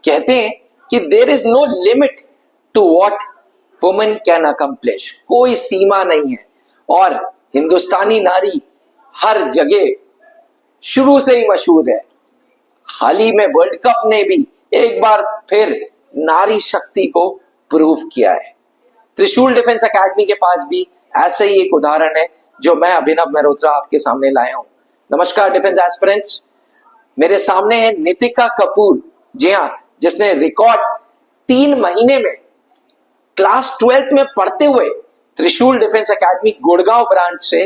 कहते हैं कि there is no limit to what women can accomplish, कोई सीमा नहीं है। और हिंदुस्तानी नारी हर जगह शुरू से ही मशहूर है। हाल ही में वर्ल्ड कप ने भी एक बार फिर नारी शक्ति को प्रूव किया है। त्रिशूल डिफेंस एकेडमी के पास भी ऐसे ही एक उदाहरण है जो मैं अभिनव मेहरोत्रा आपके सामने लाया हूं। नमस्कार डिफेंस एस्पिरेंट्स, मेरे सामने है नितिका कपूर, जी हाँ, जिसने रिकॉर्ड 3 महीने में क्लास 12th में पढ़ते हुए त्रिशूल डिफेंस एकेडमी गुड़गांव ब्रांच से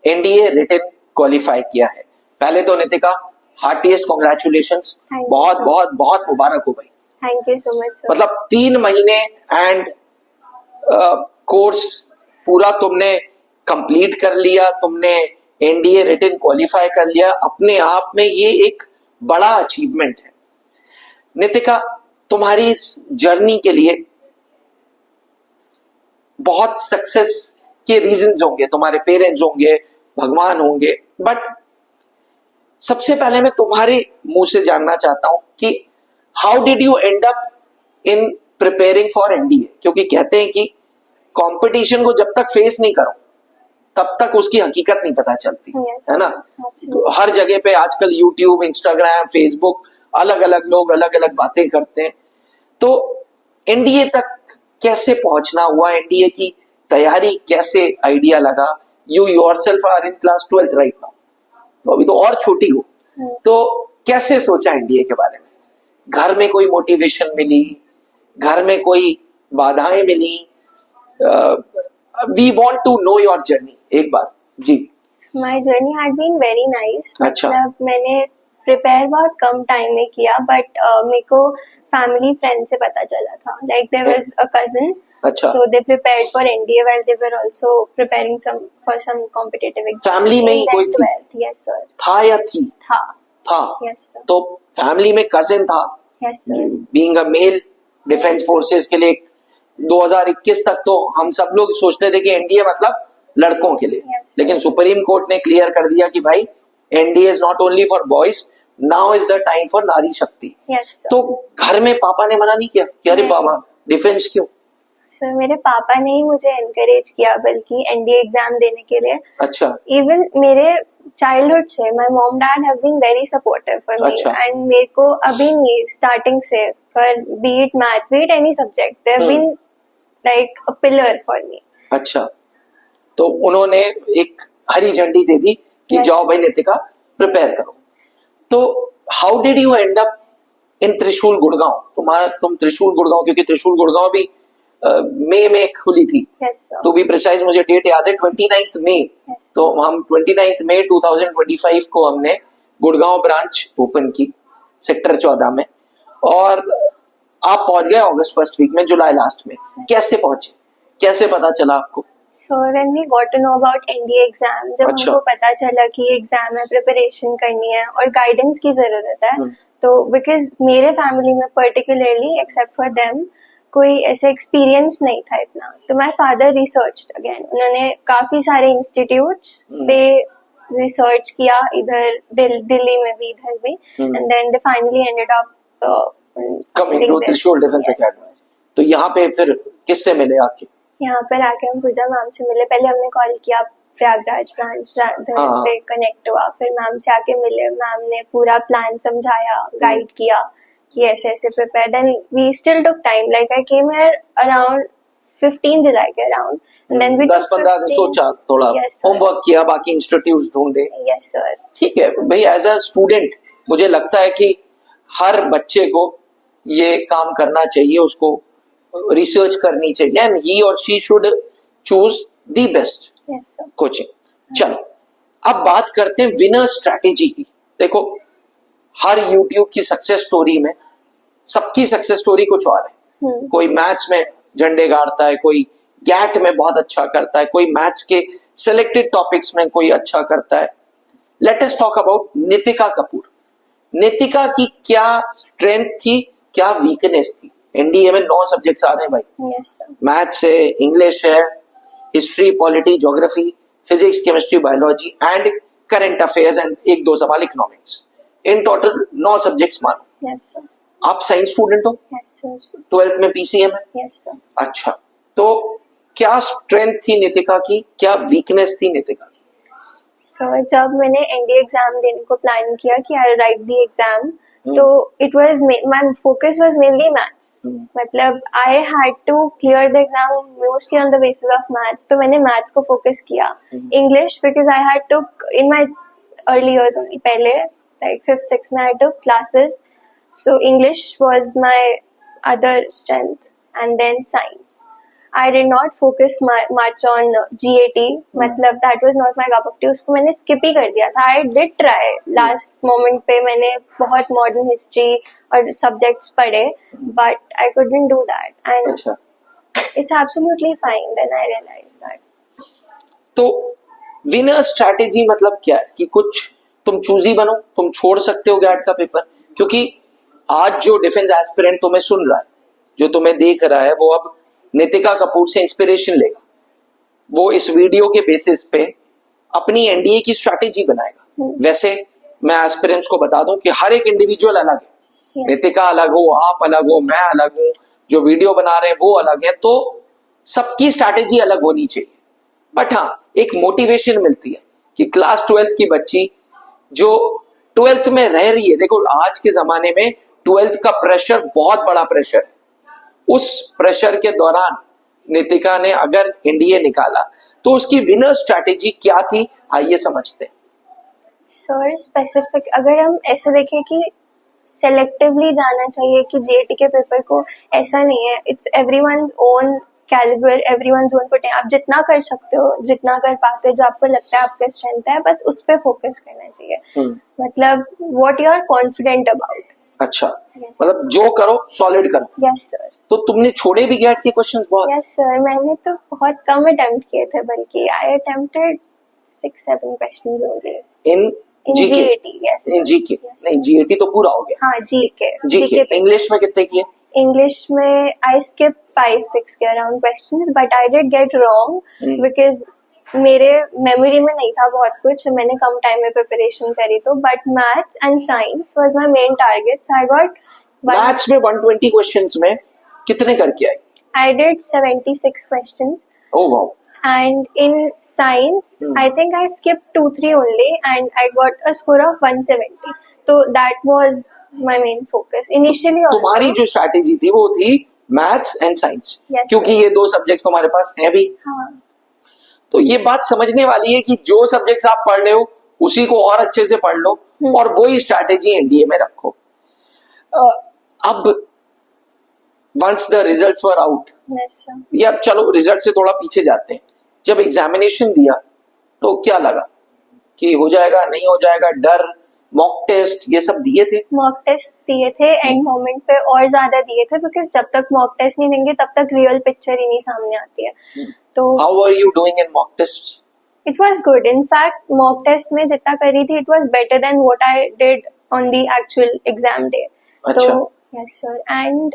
एनडीए रिटन क्वालिफाई किया है। पहले तो नितिका हार्टीएस्ट कॉन्ग्रेचुलेशंस, बहुत बहुत बहुत मुबारक हो भाई। Thank you so much sir. मतलब 3 महीने एंड कोर्स पूरा तुमने कंप्लीट कर लिया, तुमने एनडीए रिटन क्वालिफाई कर लिया, अपने आप में ये एक बड़ा अचीवमेंट है। नितिका, तुम्हारी इस जर्नी के लिए बहुत सक्सेस के रीजंस होंगे, तुम्हारे पेरेंट्स होंगे, भगवान होंगे, बट सबसे पहले मैं तुम्हारे मुंह से जानना चाहता हूं कि how did you and up in preparing for NDA, क्योंकि कहते हैं कि कंपटीशन को जब तक फेस नहीं करो तब तक उसकी हकीकत नहीं पता चलती। Yes, है ना? absolutely. हर जगह पे आजकल यूट्यूब, इंस्टाग्राम, फेसबुक, अलग अलग लोग अलग अलग बातें करते हैं। तो एनडीए तक कैसे पहुंचना हुआ, एनडीए की तैयारी कैसे आइडिया लगा? You yourself are in class 12th right now, तो अभी तो और छोटी हो, तो कैसे सोचा एनडीए के बारे में? घर में कोई मोटिवेशन मिली, घर में कोई बाधाएं मिली? We want to know your journey एक बार जी। My journey had been very nice. अच्छा। मतलब मैंने प्रिपेयर बहुत कम टाइम में किया, बट मेरे को फैमिली फ्रेंड से पता चला था, like there was a cousin, अच्छा, so they prepared for NDA while they were also preparing for some competitive exams. Family में ही कोई थी? 12th, yes sir. था या थी? था। Yes sir. तो फैमिली में कजिन था। Yes sir. Being a male defence forces के लिए 2021 तक तो हम सब लोग सोचते थे कि एनडीए मतलब लड़कों के लिए, Yes, लेकिन सुप्रीम कोर्ट ने क्लियर कर दिया कि भाई NDA is not only for boys, now is the time for नारी शक्ति। Yes sir. तो घर में पापा ने मना नहीं किया कि अरे नहीं। बाबा डिफेंस क्यों? सर मेरे पापा ने ही मुझे एनकरेज किया बल्कि एनडीए एग्जाम देने के लिए। अच्छा। इवन मेरे चाइल्डहुड से my mom dad have been very supportive for me, अच्छा। एंड मेरे को अभी नहीं, स्टार्टिंग से, for be it maths, be it any subject, they have been like a pillar for me. अच्छा, तो उन्होंने एक हरी झंडी दे दी कि Yes. जाओ भाई नितिका प्रिपेयर करो। तो how did you and up in त्रिशूल गुड़गांव? तुम त्रिशूल गुड़गांव, क्योंकि त्रिशूल गुड़गांव भी मई में खुली थी। Yes sir. To be precise, मुझे डेट याद है 29 मई। Yes. तो हम 29 मई 2025 को हमने गुड़गांव ब्रांच ओपन की सेक्टर 14 में, और आप पहुंच गए अगस्त फर्स्ट वीक में, जुलाई लास्ट में। कैसे पहुंचे, कैसे पता चला आपको? So when we got to know about NDA exam, जब अच्छा। हमको पता चला कि एग्जाम में प्रिपरेशन करनी है और गाइडेंस की जरूरत है, तो बिकॉज मेरे फैमिली में पर्टिकुलरली एक्सेप्ट फॉर देम कोई ऐसा एक्सपीरियंस नहीं था इतना, तो माय फादर रिसर्च अगेन, उन्होंने काफी सारे इंस्टीट्यूट्स पे रिसर्च किया, इधर दिल्ली में भी, इधर भी, and then they finally ended up coming to Trishul defence academy. तो यहाँ पे फिर किससे मिले आके? यहाँ पर आके हम पूजा मैम से मिले। पहले हमने कॉल किया प्रयागराज ब्रांच पे कनेक्ट हुआ, फिर मैम से आके मिले, मैम ने पूरा प्लान समझाया, गाइड किया कि ऐसे ऐसे prepare. Then we still took time, like I came here around 15 जुलाई के अराउंड, देन वी 10-15 दिन सोचा, थोड़ा होमवर्क किया, बाकी इंस्टीट्यूट्स ढूंढे। Yes sir. ठीक है भाई, एज अ स्टूडेंट मुझे लगता है कि हर बच्चे को ये काम करना चाहिए, उसको रिसर्च करनी चाहिए, एंड ही और she should choose the best coaching. चलो अब बात करते हैं विनर स्ट्रैटेजी की। देखो, हर यूट्यूब की सक्सेस स्टोरी में सबकी सक्सेस स्टोरी कुछ और है। कोई मैथ्स में झंडे गाड़ता है, कोई गैट में बहुत अच्छा करता है, कोई मैथ्स के सिलेक्टेड टॉपिक्स में कोई अच्छा करता है। Let us talk about Nitika Kapoor. Nitika की क्या स्ट्रेंथ थी, क्या वीकनेस थी? एनडीए में 9 सब्जेक्ट्स आ रहे हैं भाई। Yes sir. मैथ्स है, इंग्लिश है, history, polity, geography, physics, chemistry, biology and current affairs, and 1-2 सवाल इकोनॉमिक्स। इन टोटल 9 सब्जेक्ट्स मानो। Yes sir. आप साइंस स्टूडेंट हो, यस सर। 12th में पीसीएम है। Yes sir. अच्छा, तो क्या स्ट्रेंथ थी नितिका की, क्या वीकनेस थी नितिका की? सर जब मैंने एनडीए एग्जाम देने को प्लान किया कि I write the exam, Hmm. तो it was my focus was mainly maths. मतलब I had to clear the exam mostly on the basis of maths, तो मैंने मैथ्स को फोकस किया। English because I had to in my early years only, पहले like 5th 6th में I took classes, so English was my other strength, and then science. I did not focus much on GAT, मतलब that was not my cup of tea, उसको मैंने skip ही कर दिया था। I did try last moment पे, मैंने बहुत modern history और subjects पढ़े, but I couldn't do that, and अच्छा, it's absolutely fine. Then I realized that. तो विनर स्ट्रैटेजी मतलब क्या है कि कुछ तुम चूजी बनो, तुम छोड़ सकते हो गैट का पेपर, क्योंकि आज जो डिफेंस एस्पिरेंट तुम्हें सुन रहा है, जो तुम्हें देख रहा है, वो अब नितिका कपूर से इंस्पिरेशन लेगा, वो इस वीडियो के बेसिस पे अपनी एनडीए की स्ट्रैटेजी बनाएगा। वैसे मैं एस्पिरेंट्स को बता दूं कि हर एक इंडिविजुअल अलग है। नितिका अलग हो, आप अलग हो, मैं अलग हूं, जो वीडियो बना रहे हैं वो अलग है, तो सबकी स्ट्रैटेजी अलग होनी चाहिए। बट हाँ, एक मोटिवेशन मिलती है कि क्लास 12th की बच्ची जो 12th में रह रही है, देखो आज के जमाने में 12th का प्रेशर बहुत बड़ा प्रेशर है। उस प्रेशर के दौरान नितिका ने अगर एनडीए निकाला तो उसकी विनर स्ट्रैटेजी क्या थी, आइए समझते हैं। सर स्पेसिफिक अगर हम ऐसे देखें कि सेलेक्टिवली जाना चाहिए कि जेटी के पेपर को, ऐसा नहीं है। It's everyone's own calibre, everyone's own potential. आप जितना कर सकते हो, जितना कर पाते हो, जो आपको लगता है आपका स्ट्रेंथ है, बस उस पर फोकस करना चाहिए। मतलब what you are confident about. अच्छा, मतलब जो करो सॉलिड करो। Yes sir. तो तुमने छोड़े भी गैट के क्वेश्चंस बहुत? यस सर, मैंने तो बहुत कम अटेम्प्ट किए थे, बल्कि आई attempted 6-7 questions only in GAT. Yes in GK नहीं, जीएटी तो पूरा हो गया। हाँ, जीके। इंग्लिश में कितने किए? इंग्लिश में आई स्किप 5-6 के around questions, but I did get wrong because मेरे मेमोरी में नहीं था बहुत कुछ, मैंने कम टाइम में प्रिपरेशन करी तो। But maths and science was my main targets. I got maths में 120 क्वेश्चंस में कितने करके आई? I did 76 questions. Oh wow. And in science, I think I skipped 2-3 only, and I got a score of 170. So that was my main focus initially. Also, तुम्हारी जो strategy थी वो थी मैथ्स एंड साइंस, क्योंकि ये दो subjects तुम्हारे पास हैं भी। हाँ। तो ये बात समझने वाली है कि जो सब्जेक्ट्स आप पढ़ रहे हो उसी को और अच्छे से पढ़ लो और वही स्ट्रैटेजी एनडीए में रखो। अब once the results were out, या चलो रिजल्ट से थोड़ा पीछे जाते हैं, जब एग्जामिनेशन दिया तो क्या लगा कि हो जाएगा नहीं हो जाएगा? डर, मॉक टेस्ट ये सब दिए थे? मॉक टेस्ट दिए थे एंड मोमेंट पे, और ज्यादा दिए थे, बिकॉज जब तक मॉक टेस्ट नहीं देंगे तब तक रियल पिक्चर ही नहीं सामने आती है। तो how are you doing in mock test? It was good. In fact mock test में जितना करी थी it was better than what I did on the actual exam day. तो यस सर, एंड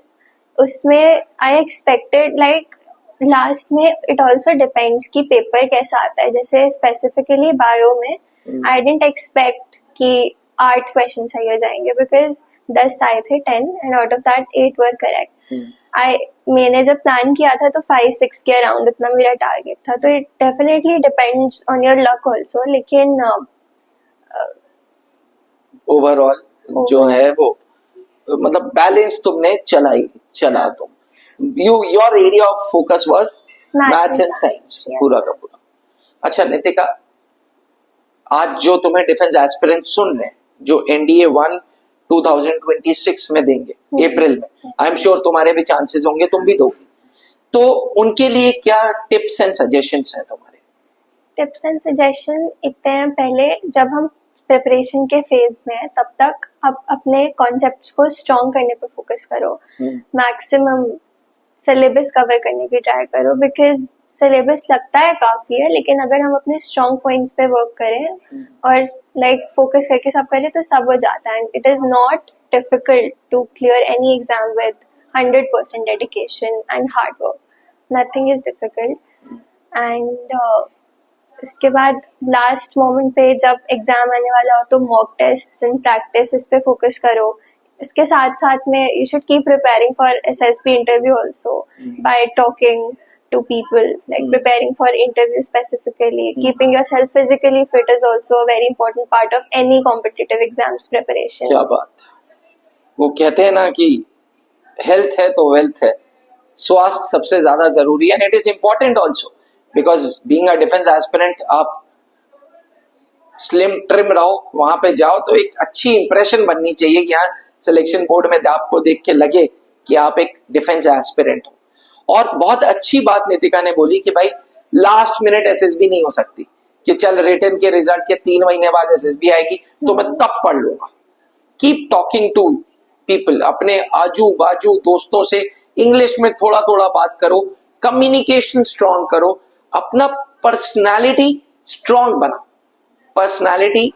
उसमें आई एक्सपेक्टेड लाइक लास्ट में it also depends कि paper कैसा आता है। जैसे स्पेसिफिकली बायो में आई डिडंट एक्सपेक्ट कि 8 क्वेश्चन सही हो जाएंगे, बिकॉज 10 आए थे 10 and out of that 8 were correct. मैंने जब प्लान किया था तो 5-6 के अराउंड इतना मेरा टारगेट था। तो it definitely depends on your luck also, लेकिन ओवरऑल जो है वो मतलब बैलेंस तुमने चला तुम। Your area of focus was maths and science पूरा का पूरा। अच्छा नितिका, आज जो तुम्हें डिफेंस एस्पिरेंट सुन रहे हैं, जो एनडीए 1 2026 में देंगे अप्रैल में, आई एम श्योर तुम्हारे भी चांसेस होंगे, तुम भी दोगे, तो उनके लिए क्या टिप्स एंड सजेशंस हैं तुम्हारे? टिप्स एंड सजेशन इतने हैं, पहले जब हम प्रिपरेशन के फेज में है तब तक आप अपने कॉन्सेप्ट्स को स्ट्रॉन्ग करने पर फोकस करो। मैक्सिमम सिलेबस कवर करने की ट्राई करो, बिकॉज सिलेबस लगता है काफी है, लेकिन अगर हम अपने स्ट्रॉन्ग पॉइंट्स पे वर्क करें और लाइक फोकस करके सब करें तो सब हो जाता है। It is not difficult to clear any exam with 100% dedication and hard work. Nothing is difficult. And इसके बाद लास्ट मोमेंट पे जब एग्जाम आने वाला हो तो मॉक टेस्ट एंड प्रैक्टिस इस पे फोकस करो। इसके साथ साथ में you should keep preparing for SSB interview also by talking to people, like preparing for interview specifically. Keeping yourself physically fit is also a very important part of any competitive exams preparation. क्या बात, वो कहते हैं ना कि health है तो wealth है, स्वास्थ्य सबसे ज्यादा जरूरी है, and it is important also because being a defence aspirant आप स्लिम ट्रिम रहो, वहां पे जाओ तो एक अच्छी इंप्रेशन बननी चाहिए कि यहाँ सिलेक्शन बोर्ड में आपको देख के लगे कि आप एक डिफेंस एस्पिरेंट हो। और बहुत अच्छी बात नितिका ने बोली कि भाई लास्ट मिनट एसएसबी नहीं हो सकती कि चल रिटन के रिजल्ट के 3 महीने बाद एसएसबी आएगी तो मैं तब पढ़ लूंगा। कीप टॉकिंग टू पीपल, अपने आजू बाजू दोस्तों से इंग्लिश में थोड़ा थोड़ा बात करो, कम्युनिकेशन स्ट्रांग करो, अपना पर्सनालिटी स्ट्रांग बनाओ। पर्सनालिटी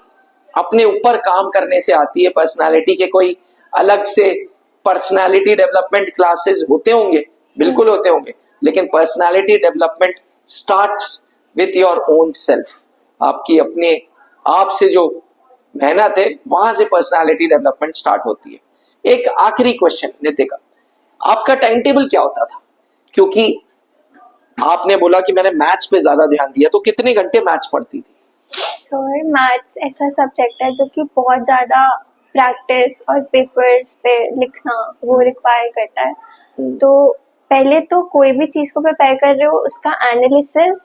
अपने ऊपर काम करने से आती है। पर्सनालिटी के कोई अलग से पर्सनालिटी डेवलपमेंट क्लासेस होते होंगे, बिल्कुल होते होंगे, लेकिन personality development starts with your own self. आपकी अपने आप से जो मेहनत है वहां से पर्सनालिटी डेवलपमेंट स्टार्ट होती है। एक आखिरी क्वेश्चन नितिका, आपका टाइम टेबल क्या होता था? क्योंकि आपने बोला कि मैंने मैथ्स पे ज्यादा ध्यान दिया, तो कितने घंटे मैथ्स पढ़ती थी? सर मैथ्स ऐसा सब्जेक्ट है जो कि बहुत ज्यादा प्रैक्टिस और पेपर्स पे लिखना वो रिक्वायर करता है। तो पहले तो कोई भी चीज को प्रिपेयर कर रहे हो उसका एनालिसिस,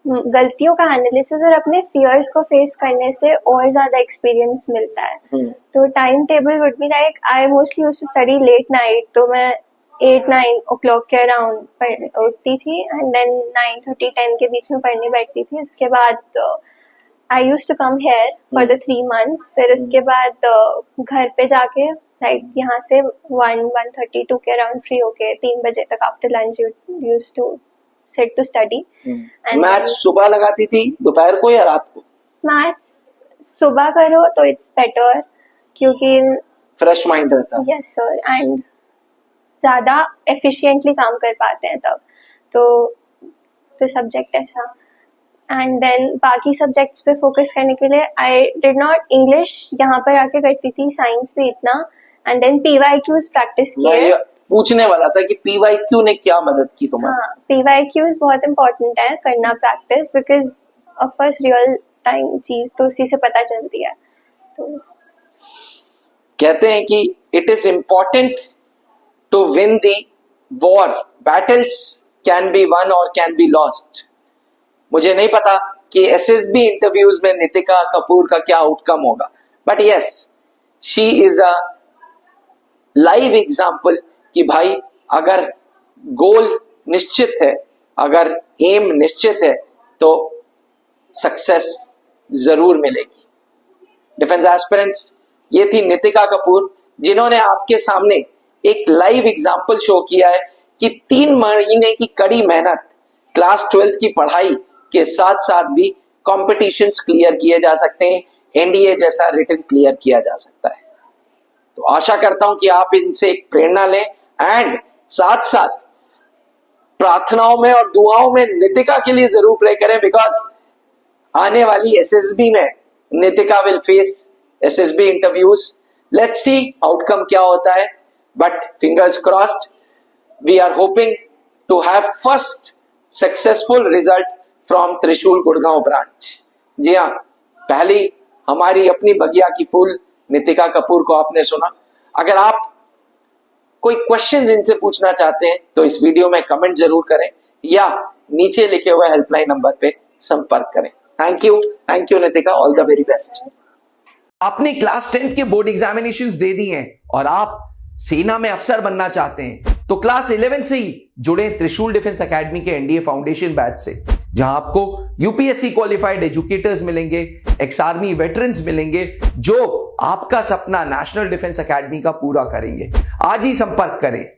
गलतियों का एनालिसिस और अपने फियर्स को फेस करने से और ज्यादा एक्सपीरियंस मिलता है। तो time table would be like I mostly used to study late night, तो मैं 8-9 o'clock के अराउंड उठती थी एंड देन 9:30-10 के बीच में पढ़ने बैठती थी। उसके बाद I used to come here for the 3 months। फिर उसके बाद घर पे जाके लाइक यहाँ से 1:30-2 के अराउंड फ्री होके 3 बजे तक after lunch used to sit to study. Maths सुबह लगाती थी, दोपहर को या रात को? मैथ्स सुबह करो तो इट्स बेटर क्योंकि फ्रेश माइंड रहता है। यस सर, एंड ज्यादा एफिशिएंटली काम कर पाते हैं तब। तो सब्जेक्ट ऐसा, एंड देन बाकी सब्जेक्ट्स पे फोकस करने के लिए आई डिड नॉट इंग्लिश यहाँ पर आके करती थी, साइंस भी इतना, एंड देन PYQs प्रैक्टिस किए। पूछने वाला था कि PYQ ने क्या मदद की तुम्हें? हाँ, PYQs बहुत इम्पोर्टेंट है करना practice, because of course real time चीज तो उसी से पता चलती है। तो कहते हैं कि it is important to win the war, battles can be won और कैन बी लॉस्ट। मुझे नहीं पता कि एसएसबी इंटरव्यूज में नितिका कपूर का क्या आउटकम होगा, but yes she is a live example कि भाई अगर गोल निश्चित है, अगर एम निश्चित है तो सक्सेस जरूर मिलेगी। डिफेंस एस्पिरेंट्स, ये थी नितिका कपूर जिन्होंने आपके सामने एक लाइव एग्जाम्पल शो किया है कि 3 महीने की कड़ी मेहनत, क्लास 12th की पढ़ाई के साथ साथ भी कॉम्पिटिशन्स क्लियर किए जा सकते हैं, एनडीए जैसा रिटन क्लियर किया जा सकता है। तो आशा करता हूं कि आप इनसे एक प्रेरणा लें एंड साथ साथ प्रार्थनाओं में और दुआओं में नितिका के लिए जरूर प्रे करें, बिकॉज आने वाली एसएसबी में Nitika will face SSB interviews. Let's see outcome क्या होता है, but fingers crossed, we are hoping to have first successful result from Trishul Gurgaon branch. जी हाँ, पहली हमारी अपनी बगिया की फूल नितिका कपूर को आपने सुना। अगर आप कोई क्वेश्चंस इनसे पूछना चाहते हैं तो इस वीडियो में कमेंट जरूर करें या नीचे लिखे हुए हेल्पलाइन नंबर पे संपर्क करें। Thank you Nitika, all the very best. आपने क्लास 10th के बोर्ड एग्जामिनेशंस दे दिए हैं और आप सेना में अफसर बनना चाहते हैं तो क्लास 11 से ही जुड़े त्रिशूल डिफेंस एकेडमी के एनडीए फाउंडेशन बैच से, जहां आपको यूपीएससी क्वालिफाइड एजुकेटर्स मिलेंगे, एक्स आर्मी वेटरन्स मिलेंगे जो आपका सपना नेशनल डिफेंस एकेडमी का पूरा करेंगे। आज ही संपर्क करें।